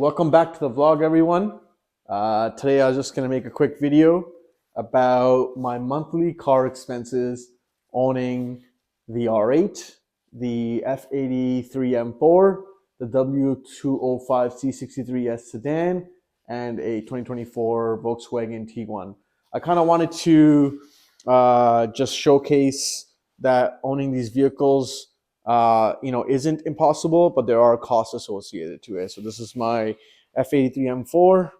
Welcome back to the vlog, everyone. Today I was just going to make a quick video about my monthly car expenses owning the R8, the F83 M4, the W205 C63S sedan, and a 2024 Volkswagen Tiguan. I kind of wanted to just showcase that owning these vehicles isn't impossible, but there are costs associated to it. So this is my F83 M4.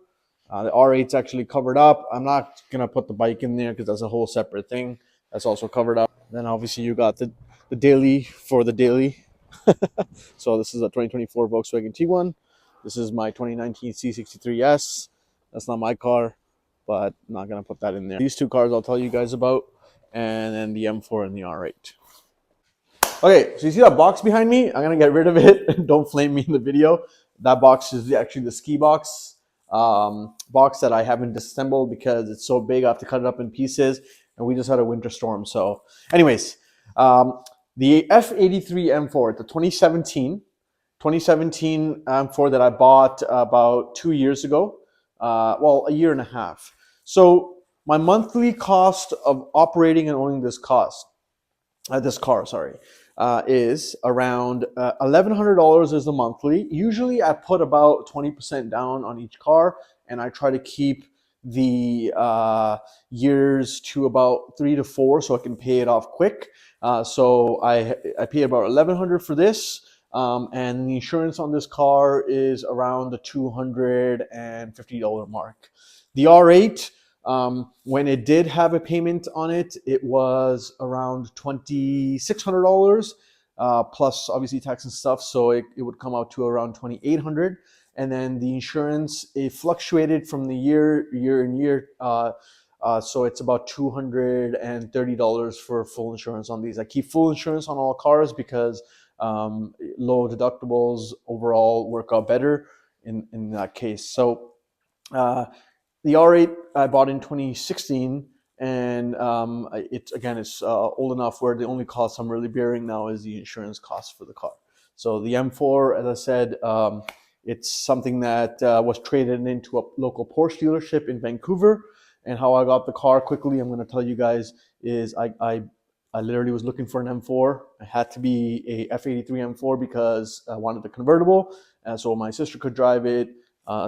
The R8's actually covered up. I'm not gonna put the bike in there because that's a whole separate thing. That's also covered up. Then obviously you got the daily for the daily. So this is a 2024 Volkswagen Tiguan. This is my 2019 C63S. That's not my car, but I'm not gonna put that in there. These two cars I'll tell you guys about, and then the M4 and the R8. Okay, so you see that box behind me? I'm gonna get rid of it. Don't flame me in the video. That box is actually the ski box box that I haven't disassembled because it's so big I have to cut it up in pieces, and we just had a winter storm. So anyways, the F83 M4, the 2017 M4 that I bought about 2 years ago, well, a year and a half. So my monthly cost of operating and owning this car, is around $1,100 is the monthly. Usually I put about 20% down on each car, and I try to keep the years to about 3 to 4 so I can pay it off quick. So I pay about $1,100 for this, and the insurance on this car is around the $250 mark. The R8, when it did have a payment on it, it was around $2,600 plus obviously tax and stuff, so it would come out to around $2,800. And then the insurance, it fluctuated from the year and year, so it's about $230 for full insurance on these. I keep full insurance on all cars because low deductibles overall work out better in that case. So the R8 I bought in 2016, and it's old enough where the only cost I'm really bearing now is the insurance cost for the car. So the M4, as I said, it's something that was traded into a local Porsche dealership in Vancouver. And how I got the car quickly, I'm going to tell you guys, is I literally was looking for an M4. It had to be a F83 M4 because I wanted the convertible, so my sister could drive it.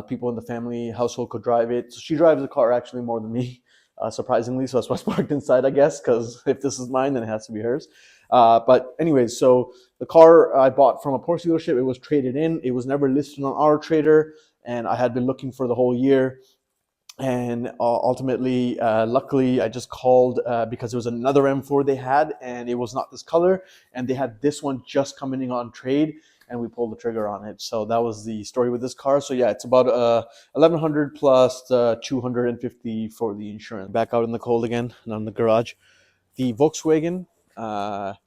People in the family household could drive it. So she drives the car actually more than me, surprisingly. So that's why it's parked inside, I guess, because if this is mine, then it has to be hers. But anyways, so the car I bought from a Porsche dealership, it was traded in. It was never listed on our trader, and I had been looking for the whole year. And ultimately, luckily, I just called because there was another M4 they had, and it was not this color, and they had this one just coming on trade, and we pulled the trigger on it. So that was the story with this car. So yeah, it's about $1,100 plus $250 for the insurance. Back out in the cold again, not in the garage. The Volkswagen,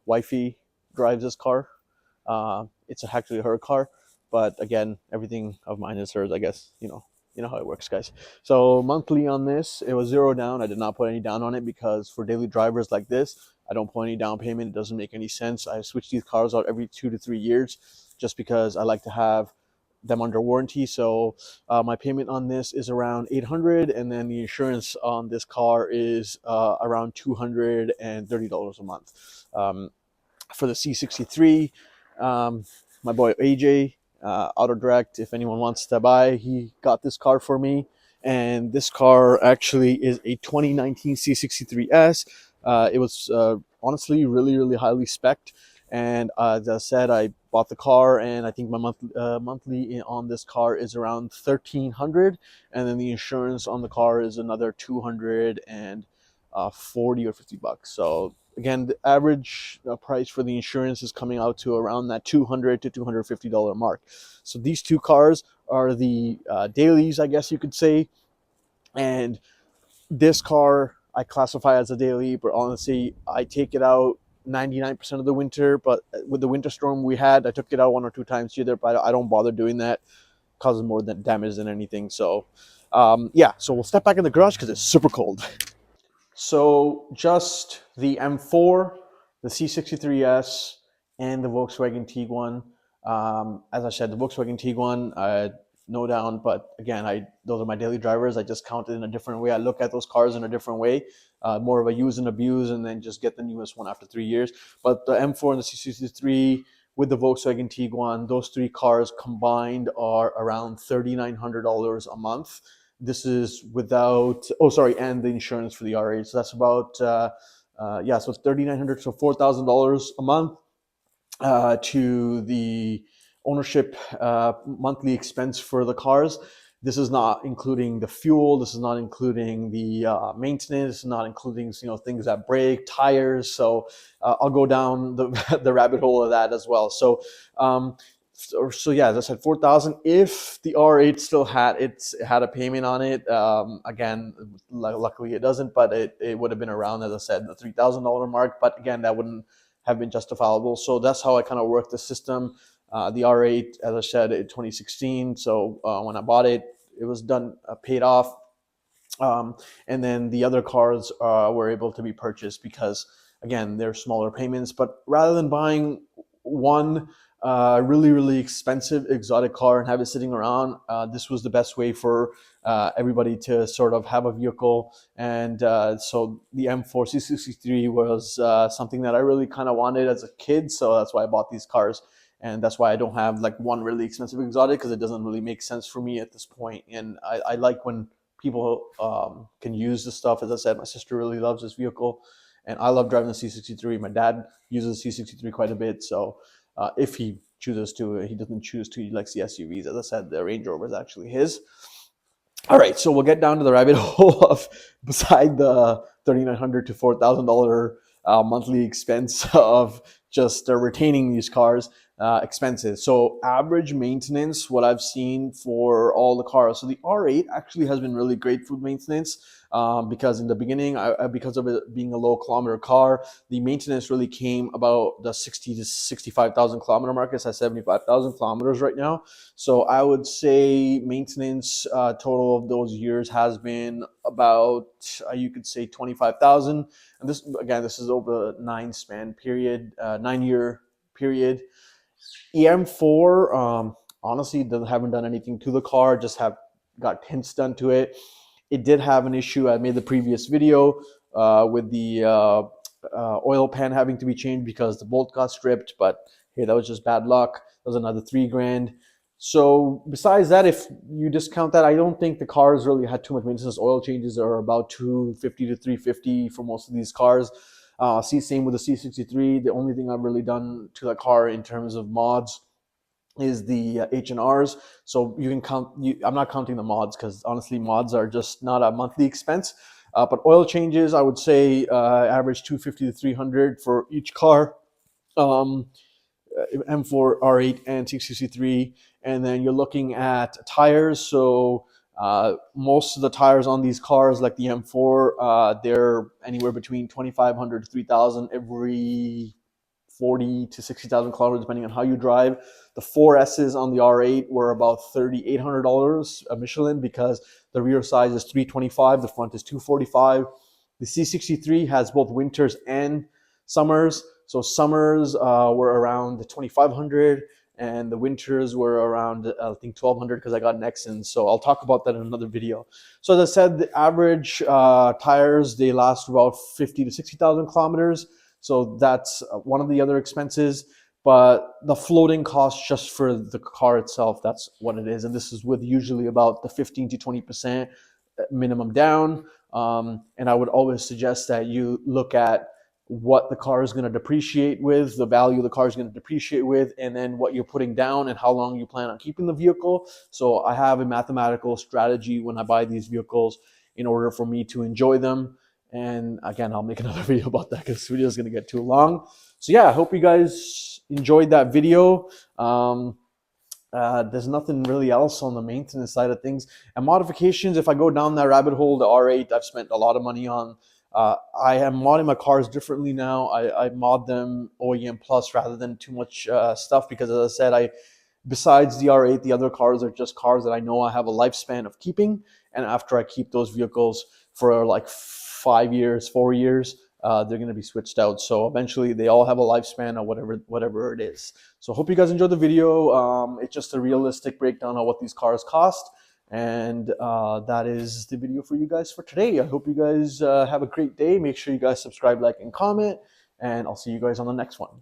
wifey drives this car. It's actually her car, but again, everything of mine is hers, I guess. You know how it works, guys. So monthly on this, it was $0 down. I did not put any down on it because for daily drivers like this, I don't put any down payment. It doesn't make any sense. I switch these cars out every 2 to 3 years just because I like to have them under warranty. So my payment on this is around $800, and then the insurance on this car is around $230 a month. For the C63, my boy AJ, Auto Direct, if anyone wants to buy, he got this car for me, and this car actually is a 2019 C63S. It was honestly really highly spec'd, and as I said, I bought the car, and I think my monthly on this car is around $1,300, and then the insurance on the car is another $240 or $50. So again, the average price for the insurance is coming out to around that $200 to $250 mark. So these two cars are the dailies, I guess you could say. And this car I classify as a daily, but honestly, I take it out 99% of the winter. But with the winter storm we had, I took it out 1 or 2 times here, but I don't bother doing that. It causes more damage than anything. So yeah, so we'll step back in the garage because it's super cold. So just the M4, the C63S, and the Volkswagen Tiguan. As I said, the Volkswagen Tiguan, no down. But again, those are my daily drivers. I just count it in a different way. I look at those cars in a different way, more of a use and abuse, and then just get the newest one after 3 years. But the M4 and the C63 with the Volkswagen Tiguan, those three cars combined are around $3,900 a month. This is without, oh, sorry, and the insurance for the R8. So that's about, so it's $3,900, so $4,000 a month to the ownership monthly expense for the cars. This is not including the fuel. This is not including the maintenance. Not including things that break, tires. So I'll go down the rabbit hole of that as well. So yeah, as I said, 4,000. If the R8 still had a payment on it, again, luckily it doesn't, but it would have been around, as I said, the $3,000 mark. But again, that wouldn't have been justifiable. So that's how I kind of work the system. The R8, as I said, in 2016. So when I bought it, it was done, paid off. And then the other cars were able to be purchased because, again, they're smaller payments. But rather than buying one really, really expensive exotic car and have it sitting around, this was the best way for everybody to sort of have a vehicle. And so the M4 C63 was something that I really kind of wanted as a kid. So that's why I bought these cars. And that's why I don't have like one really expensive exotic, because it doesn't really make sense for me at this point. And I like when people can use the stuff. As I said, my sister really loves this vehicle, and I love driving the C63. My dad uses the C63 quite a bit. So if he chooses to, he doesn't choose to. He likes the SUVs. As I said, the Range Rover is actually his. All right, so we'll get down to the rabbit hole of, beside the $3,900 to $4,000 monthly expense of just retaining these cars, expenses. So average maintenance, what I've seen for all the cars. So the R8 actually has been really great for maintenance, because in the beginning, because of it being a low kilometer car, the maintenance really came about the 60 to 65,000 kilometer mark. It's at 75,000 kilometers right now. So I would say maintenance total of those years has been about, you could say 25,000. And this, again, this is over a 9-year period. EM4, honestly, haven't done anything to the car, just have got tints done to it. It did have an issue. I made the previous video with the oil pan having to be changed because the bolt got stripped, but hey, that was just bad luck. That was another $3,000. So besides that, if you discount that, I don't think the cars really had too much maintenance. Oil changes are about $250 to $350 for most of these cars. Same with the C63. The only thing I've really done to the car in terms of mods is the H&Rs. So you can count, I'm not counting the mods because honestly, mods are just not a monthly expense. But oil changes, I would say average $250 to $300 for each car. M4, R8, and C63. And then you're looking at tires. So most of the tires on these cars, like the M4, they're anywhere between 2,500 to 3,000 every 40 to 60,000 kilometers, depending on how you drive. The 4Ss on the R8 were about $3,800 a Michelin, because the rear size is 325, the front is 245. The C63 has both winters and summers. So summers were around 2,500, and the winters were around, I think, 1,200, because I got an Exxon. So I'll talk about that in another video. So as I said, the average tires, they last about 50 to 60,000 kilometers. So that's one of the other expenses. But the floating cost just for the car itself, that's what it is. And this is with usually about the 15 to 20% minimum down. And I would always suggest that you look at what the car is going to depreciate with, the value the car is going to depreciate with, and then what you're putting down and how long you plan on keeping the vehicle. So I have a mathematical strategy when I buy these vehicles in order for me to enjoy them. And again, I'll make another video about that because this video is going to get too long. So yeah, I hope you guys enjoyed that video. There's nothing really else on the maintenance side of things. And modifications, if I go down that rabbit hole, the R8, I've spent a lot of money on. I am modding my cars differently now. I mod them OEM plus rather than too much stuff, because as I said, besides the R8, the other cars are just cars that I know I have a lifespan of keeping. And after I keep those vehicles for like 5 years, 4 years, they're going to be switched out. So eventually they all have a lifespan of whatever it is. So hope you guys enjoyed the video. It's just a realistic breakdown of what these cars cost. And that is the video for you guys for today. I hope you guys have a great day. Make sure you guys subscribe, like, and comment. And I'll see you guys on the next one.